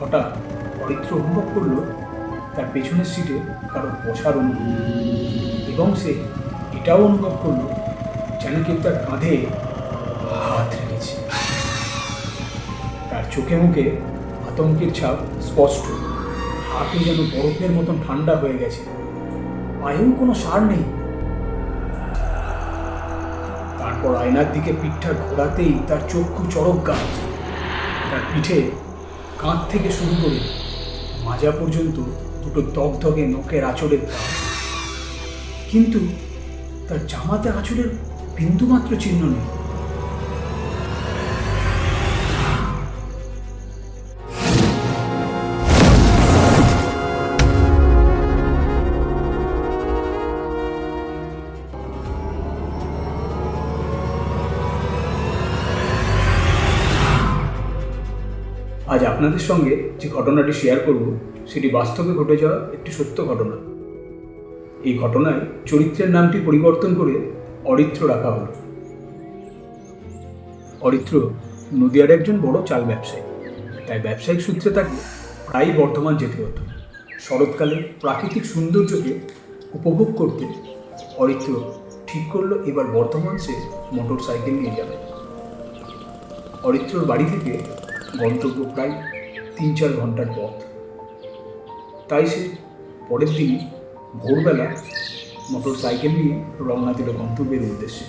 হঠাৎ অরিত্র অনুভব করল তার পেছনের সিটে কারো বসার অনুভূতি, এবং সে এটাও অনুভব করল যেন কেউ তার কাঁধে হাত রেখেছে। তার চোখে মুখে আতঙ্কের ছাপ স্পষ্ট, হাতে যেন বরফের মতন ঠান্ডা হয়ে গেছে, পায়েও কোনো সার নেই। তারপর আয়নার দিকে পিঠটা ঘোরাতেই তার চক্ষু চড়ক গাছ। তার পিঠে কাঁধ থেকে শুরু করে মাজা পর্যন্ত দুটো দগদগে নখের আঁচড়ের দাগ, কিন্তু তার জামাতে আঁচড়ের বিন্দুমাত্র চিহ্ন নেই। আজ আপনাদের সঙ্গে যে ঘটনাটি শেয়ার করব সেটি বাস্তবে ঘটে যাওয়া একটি সত্য ঘটনা। এই ঘটনায় চরিত্রের নামটি পরিবর্তন করে অরিত্র রাখা হলো। অরিত্র নদিয়ার একজন বড় চাল ব্যবসায়ী, তাই ব্যবসায়িক সূত্রে তাকে প্রায়ই বর্ধমান যেতে হতো। শরৎকালে প্রাকৃতিক সৌন্দর্যকে উপভোগ করতে অরিত্র ঠিক করলো এবার বর্ধমান সে মোটর সাইকেল নিয়ে যাবে। অরিত্রর বাড়ি থেকে গন্তব্য প্রায় 3-4 ঘন্টার পথ, তাই সে পরের দিন ভোরবেলা মোটর সাইকেল নিয়ে রওনা দিল গন্তব্যের উদ্দেশ্যে।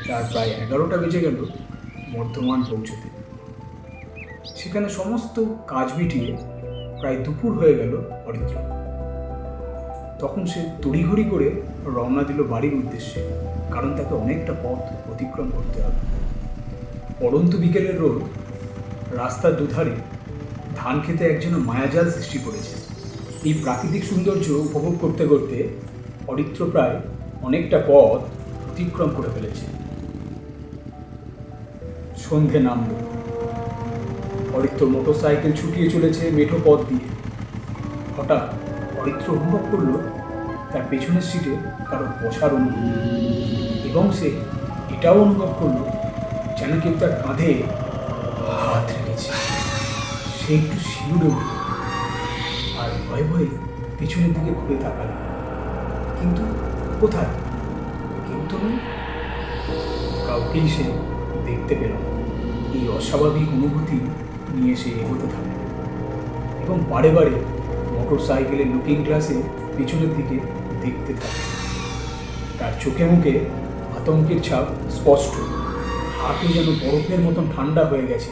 তার প্রায় 11টা বেজে গেল বর্ধমান পৌঁছতে। সেখানে সমস্ত কাজ মিটিয়ে প্রায় দুপুর হয়ে গেল অরিত্র। তখন সে তড়িঘড়ি করে রওনা দিল বাড়ির উদ্দেশ্যে, কারণ তাকে অনেকটা পথ অতিক্রম করতে হবে। পড়ন্ত বিকেলের রোদ রাস্তার দুধারে ধান খেতে একজন মায়াজাল সৃষ্টি করেছে। এই প্রাকৃতিক সৌন্দর্য উপভোগ করতে করতে অরিত্র প্রায় অনেকটা পথ অতিক্রম করে ফেলেছে। সন্ধে নামল। অরিত্র মোটর সাইকেল ছুটিয়ে চলেছে মেঠো পথ দিয়ে। হঠাৎ অরিত্র অনুভব করল তার পেছনের সিটে কারো বসার অনুভূতি, এবং সে এটাও অনুভব করল যেন কেউ তার কাঁধে হাত রেখেছে। সে একটু শিউরে উঠল আর ভয়ে ভয়ে পিছনের দিকে ঘুরে তাকাল, কিন্তু কোথায়? কেউ তো নেই, কাউকেই সে দেখতে পেল না। এই অস্বাভাবিক অনুভূতি নিয়ে সে এগোতে থাকে এবং বারে বারে মোটর সাইকেলের লুকিং গ্লাসে পিছনের দিকে দেখতে থাকে। তার চোখে মুখে আতঙ্কের ছাপ স্পষ্ট, হাতে যেন বরফের মতন ঠান্ডা হয়ে গেছে,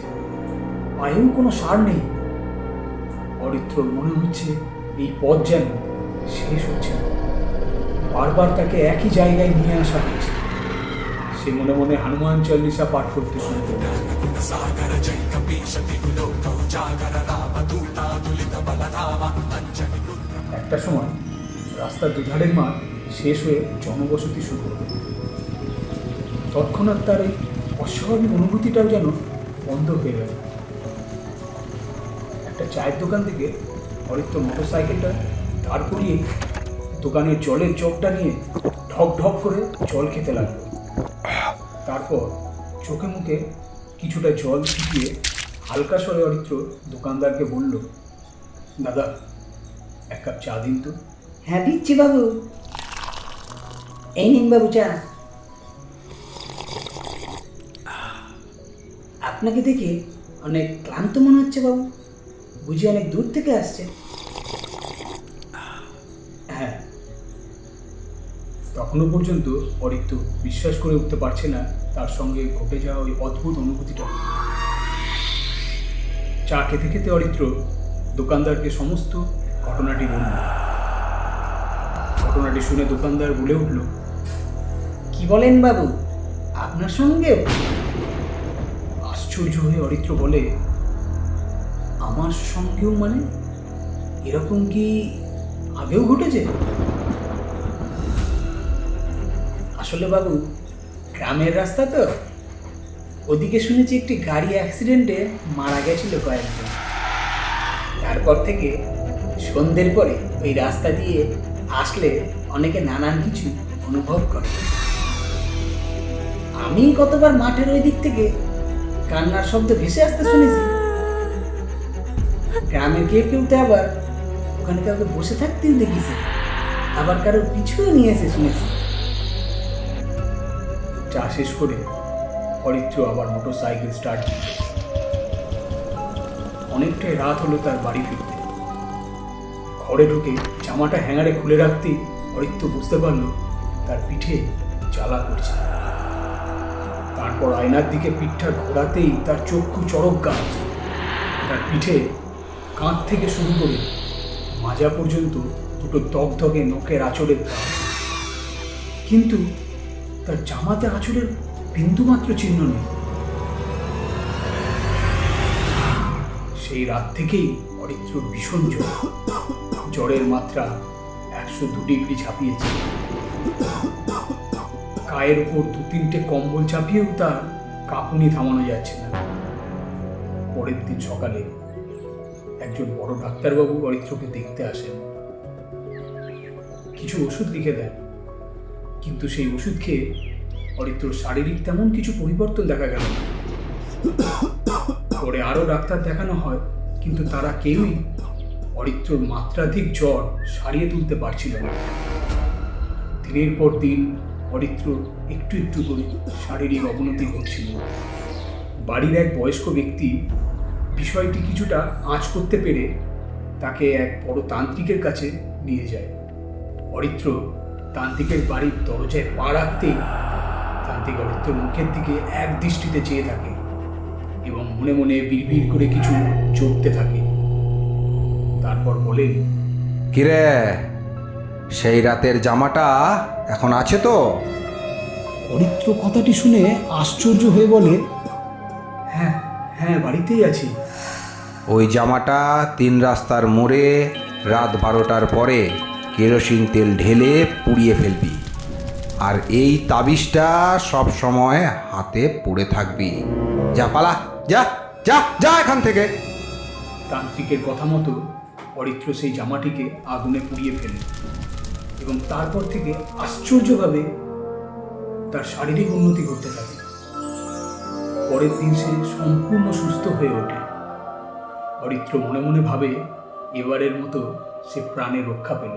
পায়েও কোনো সার নেই। অরিত্রর মনে হচ্ছে এই পথ যেন শেষ হচ্ছে না, বারবার তাকে একই জায়গায় নিয়ে আসা হচ্ছে। সে মনে মনে হনুমান চল্লিশা পাঠ করতে শুরু করল। একটা সময় রাস্তার দুধারের মাঠ শেষ হয়ে জনবসতি শুরু হল। তৎক্ষণাৎ তার এই অস্বাভাবিক অনুভূতিটাও যেন বন্ধ হয়ে গেল। একটা চায়ের দোকান থেকে অরিত্র মোটর সাইকেলটা দাঁড় করিয়ে দোকানের জলের জগটা নিয়ে ঢক ঢক করে জল খেতে লাগলো। তারপর চোখে মুখে কিছুটা জল ছিটিয়ে হালকা স্বরে অরিত্র দোকানদারকে বলল, দাদা, 1 কাপ চা দিন তো। হ্যাঁ, দিচ্ছি বাবু। এই নিন বাবু চা। আপনাকে দেখে অনেক ক্লান্ত মনে হচ্ছে বাবু, বুঝি অনেক দূর থেকে আসছে? হ্যাঁ। তখনও পর্যন্ত অরিত্র বিশ্বাস করে উঠতে পারছে না তার সঙ্গে ঘটে যাওয়া ওই অদ্ভুত অনুভূতিটা। চা খেতে খেতে অরিত্র দোকানদারকে সমস্ত ঘটনাটি বলল। ঘটনাটি শুনে দোকানদার বলে উঠল, কি বলেন বাবু, আপনার সঙ্গেও? আশ্চর্য হয়ে অরিত্র বলে, আমার সঙ্গেও মানে? এরকম কি আগেও ঘটেছে? আসলে বাবু, গ্রামের রাস্তা তো, ওদিকে শুনেছি একটি গাড়ি অ্যাক্সিডেন্টে মারা গেছিল কয়েকজন। তারপর থেকে সন্ধ্যের পরে ওই রাস্তা দিয়ে আসলে অনেকে নানান কিছু অনুভব করে। আমি কতবার মাঠের ওই দিক থেকে কান্নার শব্দ ভেসে আসতে শুনেছি। গ্রামের কেউ কেউ তো আবার ওখানে কাউকে বসে থাকতেও দেখিছে, আবার কারোর পিছুও নিয়েছে শুনেছি। চা শেষ করে অরিত্র আবার মোটর সাইকেল স্টার্ট দিল। অনেকটাই রাত হলো তার বাড়ি ফিরতে। ঘরে ঢুকে জামাটা হ্যাঙ্গারে খুলে রাখতেই অরিত্র বুঝতে পারল তার পিঠে জ্বালা করছে। তারপর আয়নার দিকে পিঠটা ঘোরাতেই তার চক্ষু চড়ক গাছ। তার পিঠে কাঁধ থেকে শুরু করে মাজা পর্যন্ত দুটো দগদগে নখের আঁচড়ের দাগ। কিন্তু তার জামাতে আঁচড়ের বিন্দুমাত্র চিহ্ন নেই। সেই রাত থেকেই অরিত্র ভীষণ জ্বর। জ্বরের মাত্রা 102 ডিগ্রি ছাপিয়েছে। গায়ের উপর 2-3টে কম্বল চাপিয়েও তার কাঁপুনি থামানো যাচ্ছে না। পরের দিন সকালে একজন বড় ডাক্তারবাবু অরিত্রকে দেখতে আসেন। কিছু ওষুধ লিখে দেন, কিন্তু সেই ওষুধ খেয়ে অরিত্রর শারীরিক তেমন কিছু পরিবর্তন দেখা গেল না। পরে আরও ডাক্তার দেখানো হয়, কিন্তু তারা কেউই অরিত্রর মাত্রাধিক জ্বর সারিয়ে তুলতে পারছিল না। দিনের পর দিন অরিত্র একটু একটু করে শারীরিক অবনতি ঘটছিল। বাড়ির এক বয়স্ক ব্যক্তি বিষয়টি কিছুটা আঁচ করতে পেরে তাকে এক বড় তান্ত্রিকের কাছে নিয়ে যায়। অরিত্র তান্ত্রিকের বাড়ির দরজায় পা রাখতেই তান্ত্রিক অরিত্রর মুখের দিকে এক দৃষ্টিতে চেয়ে থাকে এবং মনে মনে বিড়বিড় করে কিছু জপতে থাকে। তারপর বলেন, কিরে, সেই রাতের জামাটা এখন আছে তো? অরিত্র কথাটি শুনে আশ্চর্য হয়ে বলে, হ্যাঁ হ্যাঁ, বাড়িতেই আছি। ওই জামাটা 3 রাস্তার মোড়ে রাত 12টার পরে কেরোসিন তেল ঢেলে পুড়িয়ে ফেলবি, আর এই তাবিজটা সব সময় হাতে পড়ে থাকবি। যা পালা, যা যা যা এখান থেকে। তান্ত্রিকের কথা মতো অরিত্র সেই জামাটিকে আগুনে পুড়িয়ে ফেলে এবং তারপর থেকে আশ্চর্যভাবে তার শারীরিক উন্নতি করতে থাকে। পরের দিন সে সম্পূর্ণ সুস্থ হয়ে ওঠে। অরিত্র মনে মনে ভাবে, এবারের মতো সে প্রাণে রক্ষা পেল।